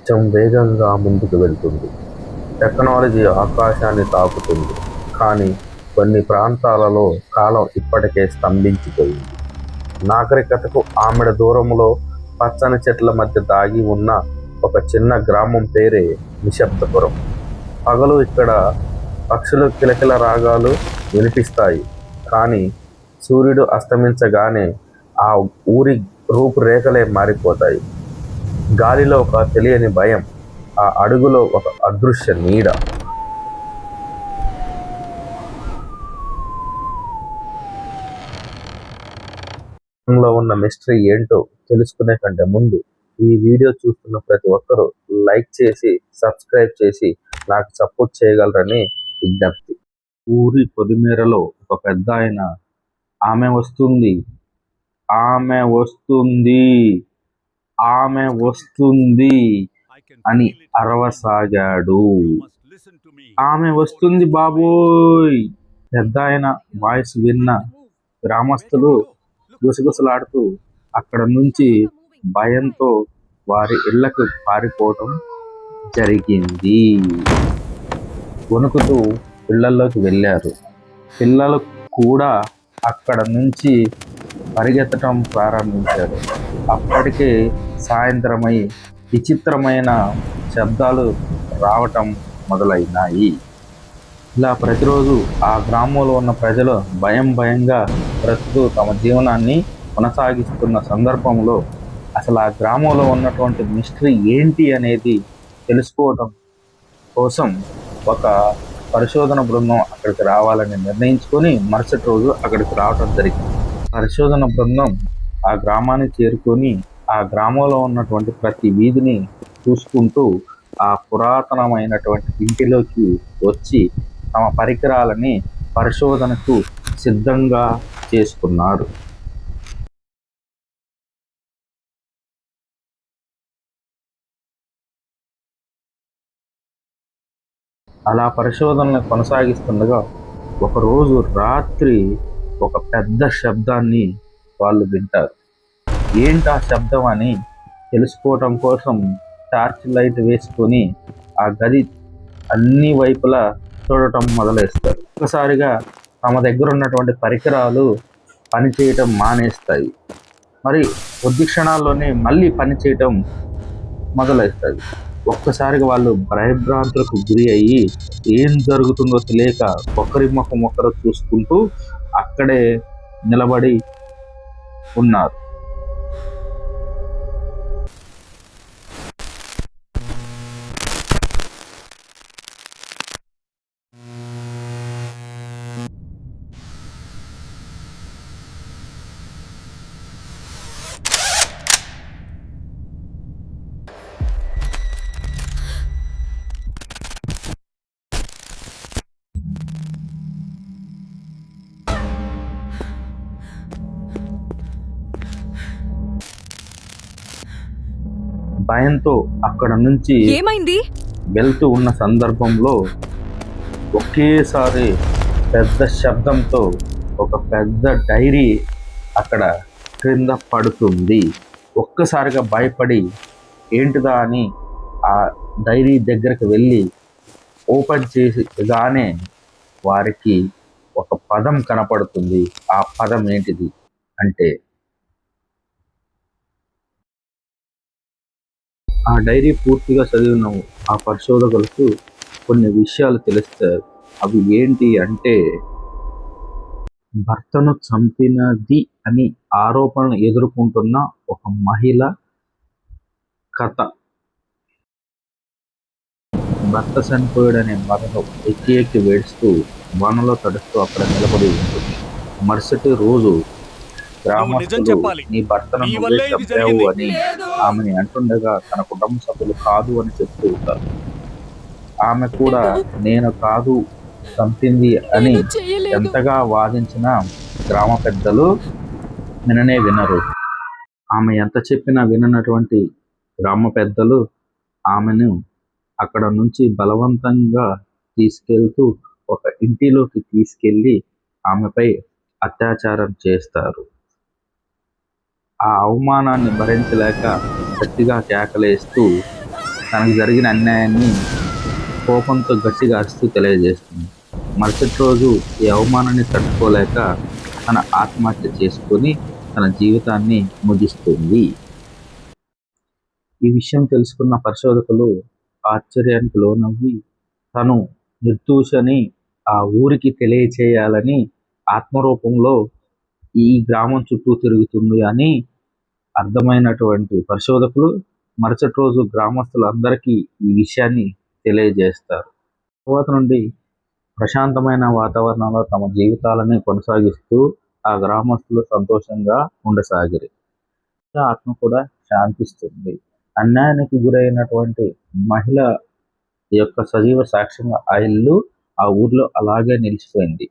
ప్రపంచం వేగంగా ముందుకు వెళ్తుంది. టెక్నాలజీ ఆకాశాన్ని తాకుతుంది. కానీ కొన్ని ప్రాంతాలలో కాలం ఇప్పటికే స్తంభించిపోయింది. నాగరికతకు ఆమెడ దూరంలో పచ్చని చెట్ల మధ్య దాగి ఉన్న ఒక చిన్న గ్రామం పేరే నిశ్శబ్దపురం. పగలు ఇక్కడ పక్షుల కిలకిల రాగాలు వినిపిస్తాయి. కానీ సూర్యుడు అస్తమించగానే ఆ ఊరి రూపురేఖలే మారిపోతాయి. గాలిలో ఒక తెలియని భయం, ఆ అడుగులో ఒక అదృశ్య నీడ. లో ఉన్న మిస్టరీ ఏంటో తెలుసుకునే కంటే ముందు ఈ వీడియో చూస్తున్న ప్రతి ఒక్కరూ లైక్ చేసి సబ్స్క్రైబ్ చేసి నాకు సపోర్ట్ చేయగలరని విజ్ఞప్తి. ఊరి పొలిమేరలో ఒక పెద్ద ఆయన ఆమె వస్తుంది, ఆమె వస్తుంది, ఆమె వస్తుంది అని అరవసాగాడు. ఆమె వస్తుంది బాబోయ్! పెద్ద ఆయన వాయిస్ విన్న గ్రామస్తులు గుసగుసలాడుతూ అక్కడ నుంచి భయంతో వారి ఇళ్లకు పారిపోవటం జరిగింది. వణుకుతూ ఇళ్లలోకి వెళ్ళారు. పిల్లలు కూడా అక్కడ నుంచి పరిగెత్తడం ప్రారంభించారు. అప్పటికే సాయంత్రమై విచిత్రమైన శబ్దాలు రావటం మొదలైనాయి. ఇలా ప్రతిరోజు ఆ గ్రామంలో ఉన్న ప్రజలు భయంగా బ్రతుకుతూ తమ జీవనాన్ని కొనసాగిస్తున్న సందర్భంలో అసలు ఆ గ్రామంలో ఉన్నటువంటి మిస్టరీ ఏంటి అనేది తెలుసుకోవడం కోసం ఒక పరిశోధన బృందం అక్కడికి రావాలని నిర్ణయించుకొని మరుసటి రోజు అక్కడికి రావడం జరిగింది. పరిశోధన బృందం ఆ గ్రామానికి చేరుకొని ఆ గ్రామంలో ఉన్నటువంటి ప్రతి వీధిని చూసుకుంటూ ఆ పురాతనమైనటువంటి ఇంటిలోకి వచ్చి తమ పరికరాలని పరిశోధనకు సిద్ధంగా చేసుకున్నారు. అలా పరిశోధనలు కొనసాగిస్తుండగా ఒకరోజు రాత్రి ఒక పెద్ద శబ్దాన్ని వాళ్ళు వింటారు. ఏంటి ఆ శబ్దం అని తెలుసుకోవటం కోసం టార్చ్ లైట్ వేసుకొని ఆ గది అన్ని వైపులా చూడటం మొదలేస్తారు. ఒకసారిగా తమ దగ్గర ఉన్నటువంటి పరికరాలు పనిచేయటం మానేస్తాయి. మరి కొద్ది క్షణాల్లోనే మళ్ళీ పనిచేయటం మొదలవుతుంది. ఒక్కసారిగా వాళ్ళు భయభ్రాంతులకు గురి అయ్యి ఏం జరుగుతుందో తెలియక ఒకరి ముఖం ఒకరు చూసుకుంటూ అక్కడే నిలబడి ఉన్నారు. భయంతో అక్కడ నుంచి ఏమైంది వెళ్తూ ఉన్న సందర్భంలో ఒకేసారి పెద్ద శబ్దంతో ఒక పెద్ద డైరీ అక్కడ క్రింద పడుతుంది. ఒక్కసారిగా భయపడి ఏంటిదా అని ఆ డైరీ దగ్గరకు వెళ్ళి ఓపెన్ చేసిగానే వారికి ఒక పదం కనపడుతుంది. ఆ పదం ఏంటిది అంటే ఆ డైరీ పూర్తిగా చదివిన ఆ పరిశోధకులకు కొన్ని విషయాలు తెలుస్తాయి. అవి ఏంటి అంటే భర్తను చంపినది అని ఆరోపణలు ఎదుర్కొంటున్న ఒక మహిళ కథ. భర్త చనిపోయాడనే బాధలో ఎక్కి వేడుస్తూ వానలో తడుస్తూ అక్కడ నిలబడి ఉంటుంది. మరుసటి రోజు గ్రామస్తులు నీ భర్తను నువ్వే చంపావు అని ఆమెని అంటుండగా తన కుటుంబ సభ్యులు కాదు అని చెప్తూ ఉంటారు. ఆమె కూడా నేను కాదు చంపింది అని ఎంతగా వాదించినా గ్రామ పెద్దలు విననే వినరు. ఆమె ఎంత చెప్పినా విననటువంటి గ్రామ పెద్దలు ఆమెను అక్కడ నుంచి బలవంతంగా తీసుకెళ్తూ ఒక ఇంటిలోకి తీసుకెళ్లి ఆమెపై అత్యాచారం చేస్తారు. ఆ అవమానాన్ని భరించలేక గట్టిగా కేకలేస్తూ తనకు జరిగిన అన్యాయాన్ని కోపంతో గట్టిగా అరుస్తూ తెలియజేస్తుంది. మరుసటి రోజు ఈ అవమానాన్ని తట్టుకోలేక తన ఆత్మహత్య చేసుకొని తన జీవితాన్ని ముగిస్తుంది. ఈ విషయం తెలుసుకున్న పరిశోధకులు ఆశ్చర్యానికి లోనవ్వి తను నిర్దోషని ఆ ఊరికి తెలియచేయాలని ఆత్మరూపంలో ఈ గ్రామం చుట్టూ తిరుగుతుంది అని అర్థమైనటువంటి పరిశోధకులు మరుసటి రోజు గ్రామస్తులందరికీ ఈ విషయాన్ని తెలియజేస్తారు. తర్వాత నుండి ప్రశాంతమైన వాతావరణంలో తమ జీవితాలని కొనసాగిస్తూ ఆ గ్రామస్తులు సంతోషంగా ఉండసాగిరి. ఆత్మ కూడా శాంతిస్తుంది. అన్యాయానికి గురైనటువంటి మహిళ యొక్క సజీవ సాక్ష్యంగా ఆ ఇల్లు ఆ ఊర్లో అలాగే నిలిచిపోయింది.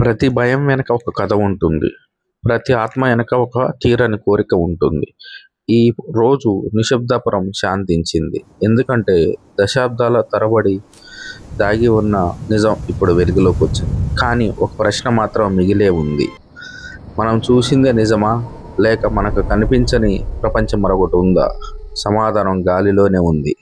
ప్రతి భయం వెనక ఒక కథ ఉంటుంది. ప్రతి ఆత్మ వెనక ఒక తీరని కోరిక ఉంటుంది. ఈ రోజు నిశ్శబ్దాపురం శాంతించింది. ఎందుకంటే దశాబ్దాల తరబడి దాగి ఉన్న నిజం ఇప్పుడు వెలుగులోకి వచ్చింది. కానీ ఒక ప్రశ్న మాత్రం మిగిలే ఉంది. మనం చూసిందే నిజమా, లేక మనకు కనిపించని ప్రపంచం మరొకటి ఉందా? సమాధానం గాలిలోనే ఉంది.